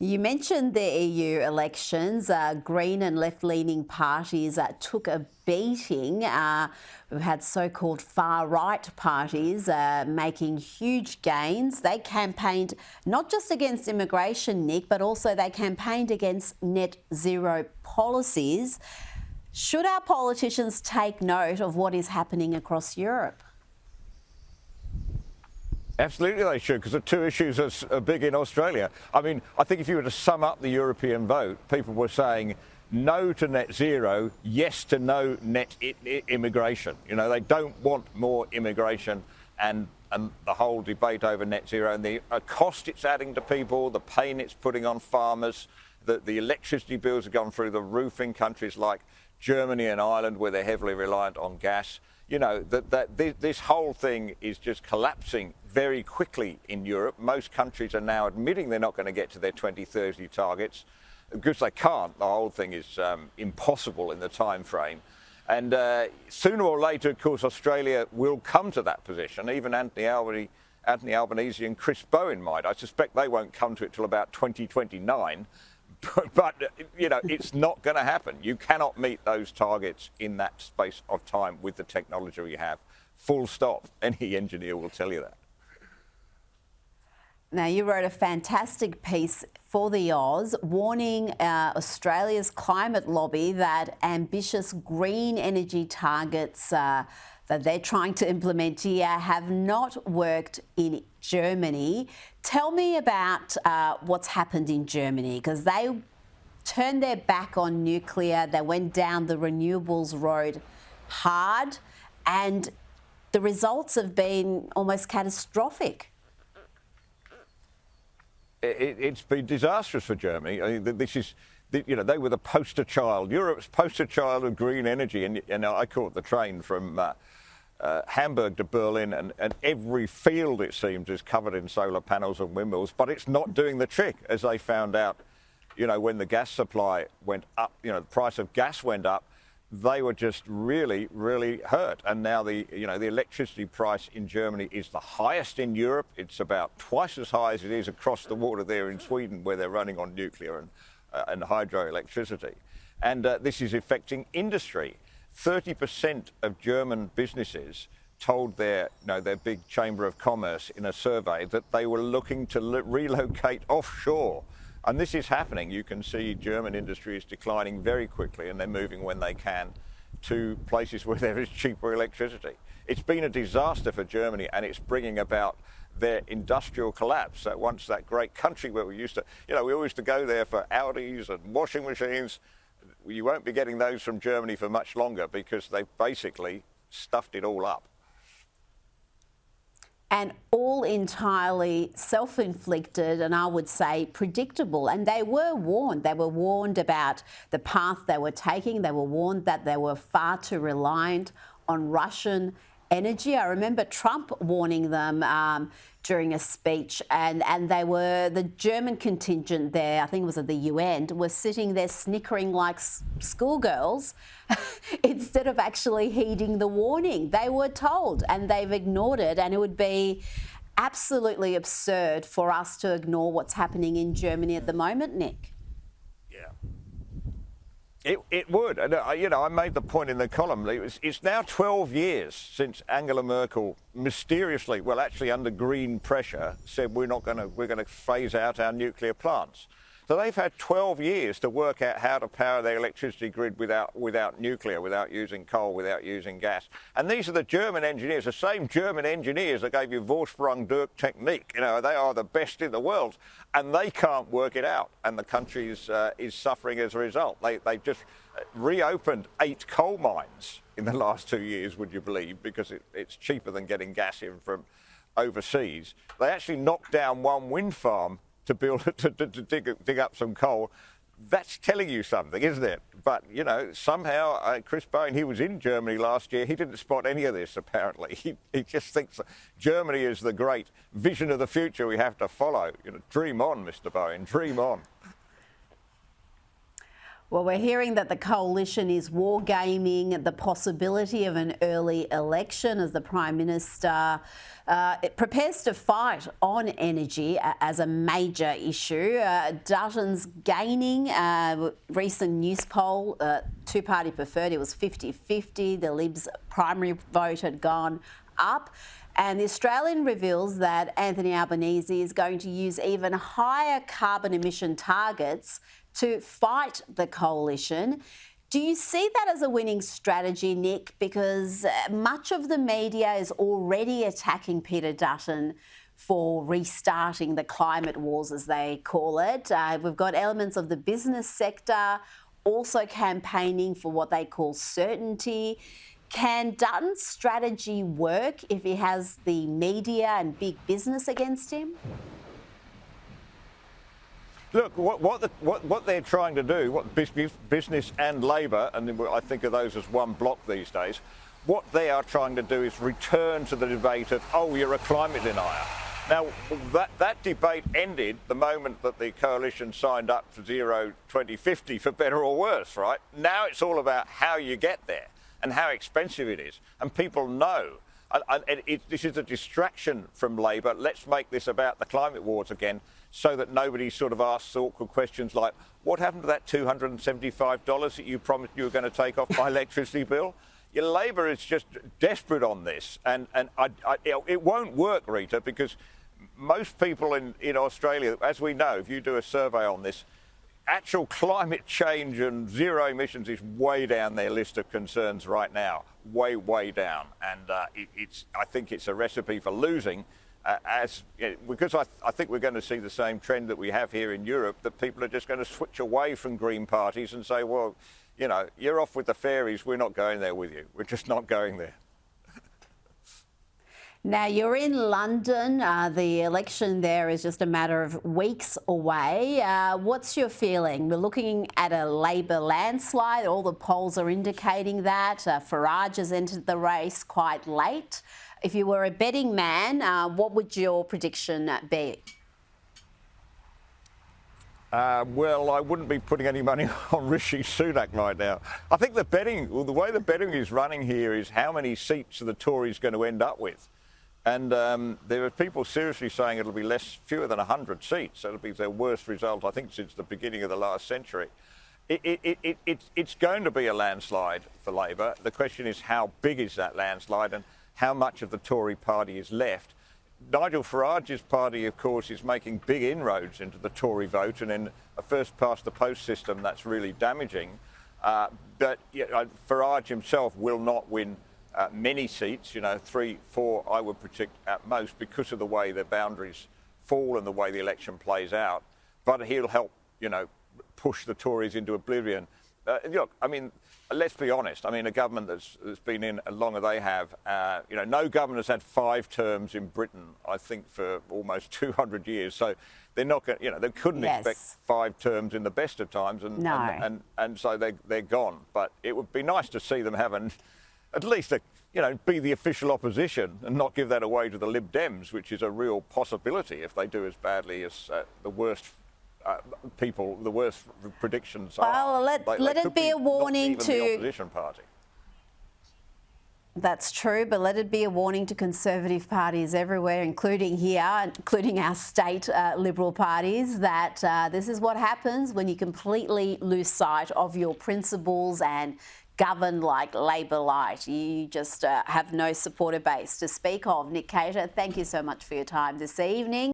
You mentioned the EU elections. Green and left-leaning parties took a beating. We've had so-called far-right parties making huge gains. They campaigned not just against immigration, Nick, but also they campaigned against net zero policies. Should our politicians take note of what is happening across Europe? Absolutely they should, because the two issues are big in Australia. I mean, I think if you were to sum up the European vote, people were saying no to net zero, yes to no net immigration. You know, they don't want more immigration, and the whole debate over net zero and the cost it's adding to people, the pain it's putting on farmers, the electricity bills have gone through the roof in countries like Germany and Ireland, where they're heavily reliant on gas. You know, this whole thing is just collapsing very quickly in Europe. Most countries are now admitting they're not going to get to their 2030 targets because they can't. The whole thing is impossible in the time frame. And sooner or later, of course, Australia will come to that position. Even Anthony Albanese and Chris Bowen might. I suspect they won't come to it till about 2029. But, you know, it's not going to happen. You cannot meet those targets in that space of time with the technology we have. Full stop. Any engineer will tell you that. Now, you wrote a fantastic piece for the Oz warning Australia's climate lobby that ambitious green energy targets that they're trying to implement here have not worked in Germany. Tell me about what's happened in Germany, because they turned their back on nuclear. They went down the renewables road hard, and the results have been almost catastrophic. It's been disastrous for Germany. I mean, this is, you know, they were the poster child, Europe's poster child of green energy. And I caught the train from Hamburg to Berlin, and every field, it seems, is covered in solar panels and windmills, but it's not doing the trick, as they found out, you know, when the gas supply went up, you know, the price of gas went up, they were just really, really hurt. And now the electricity price in Germany is the highest in Europe. It's about twice as high as it is across the water there in Sweden, where they're running on nuclear and hydroelectricity. And this is affecting industry. 30% of German businesses told their big Chamber of Commerce in a survey that they were looking to relocate offshore. And this is happening. You can see German industry is declining very quickly, and they're moving when they can to places where there is cheaper electricity. It's been a disaster for Germany, and it's bringing about their industrial collapse. So once that great country where we used to, we always used to go there for Audis and washing machines. You won't be getting those from Germany for much longer, because they've basically stuffed it all up. And all entirely self-inflicted, and I would say predictable. And they were warned. They were warned about the path they were taking. They were warned that they were far too reliant on Russian energy. I remember Trump warning them during a speech, and the German contingent there, I think it was at the UN, were sitting there snickering like schoolgirls instead of actually heeding the warning. They were told, and they've ignored it, and it would be absolutely absurd for us to ignore what's happening in Germany at the moment, Nick. It would. And, I made the point in the column. It's now 12 years since Angela Merkel mysteriously, well, actually under green pressure, said we're going to phase out our nuclear plants. So they've had 12 years to work out how to power their electricity grid without nuclear, without using coal, without using gas. And these are the German engineers, the same German engineers that gave you Vorsprung durch Technik. They are the best in the world, and they can't work it out. And the country is suffering as a result. They've just reopened 8 coal mines in the last 2 years, would you believe, because it's cheaper than getting gas in from overseas. They actually knocked down 1 wind farm to dig up some coal. That's telling you something, isn't it? But, somehow Chris Bowen, he was in Germany last year. He didn't spot any of this, apparently. He just thinks Germany is the great vision of the future we have to follow. Dream on, Mr. Bowen, dream on. Well, we're hearing that the coalition is wargaming the possibility of an early election as the Prime Minister it prepares to fight on energy as a major issue. Dutton's gaining. Recent news poll, two-party preferred, it was 50-50. The Libs' primary vote had gone up. And the Australian reveals that Anthony Albanese is going to use even higher carbon emission targets to fight the coalition. Do you see that as a winning strategy, Nick? Because much of the media is already attacking Peter Dutton for restarting the climate wars, as they call it. We've got elements of the business sector also campaigning for what they call certainty. Can Dutton's strategy work if he has the media and big business against him? Look, what they're trying to do, what business and Labor, and I think of those as one block these days, what they are trying to do is return to the debate of, oh, you're a climate denier. Now, that debate ended the moment that the coalition signed up for Zero 2050, for better or worse, right? Now it's all about how you get there and how expensive it is. And people know. This is a distraction from Labor. Let's make this about the climate wars again so that nobody sort of asks awkward questions like, what happened to that $275 that you promised you were going to take off my electricity bill? Your Labor is just desperate on this. And it won't work, Rita, because most people in Australia, as we know, if you do a survey on this, actual climate change and zero emissions is way down their list of concerns right now, way down. And I think it's a recipe for losing, because I think we're going to see the same trend that we have here in Europe, that people are just going to switch away from green parties and say, well, you're off with the fairies, we're not going there with you. We're just not going there. Now, you're in London. The election there is just a matter of weeks away. What's your feeling? We're looking at a Labor landslide. All the polls are indicating that. Farage has entered the race quite late. If you were a betting man, what would your prediction be? Well, I wouldn't be putting any money on Rishi Sunak right now. I think the way the betting is running here is how many seats are the Tories going to end up with. And there are people seriously saying it'll be fewer than 100 seats. It'll be their worst result, I think, since the beginning of the last century. It's going to be a landslide for Labor. The question is, how big is that landslide and how much of the Tory party is left? Nigel Farage's party, of course, is making big inroads into the Tory vote, and in a first-past-the-post system, that's really damaging. But Farage himself will not win many seats, 3, 4, I would predict at most, because of the way the boundaries fall and the way the election plays out. But he'll help, push the Tories into oblivion. Look, I mean, let's be honest. I mean, a government that's been in as long as they have, no government has had 5 terms in Britain, I think, for almost 200 years. So they're not going, they couldn't expect 5 terms in the best of times, and so they're gone. But it would be nice to see them having at least be the official opposition and not give that away to the Lib Dems, which is a real possibility if they do as badly as the worst people, the worst predictions are. Well, let it be a warning to the opposition party. That's true, but let it be a warning to Conservative parties everywhere, including here, including our state Liberal parties, that this is what happens when you completely lose sight of your principles and govern like Labor light. You just have no supporter base to speak of. Nick Cater, thank you so much for your time this evening.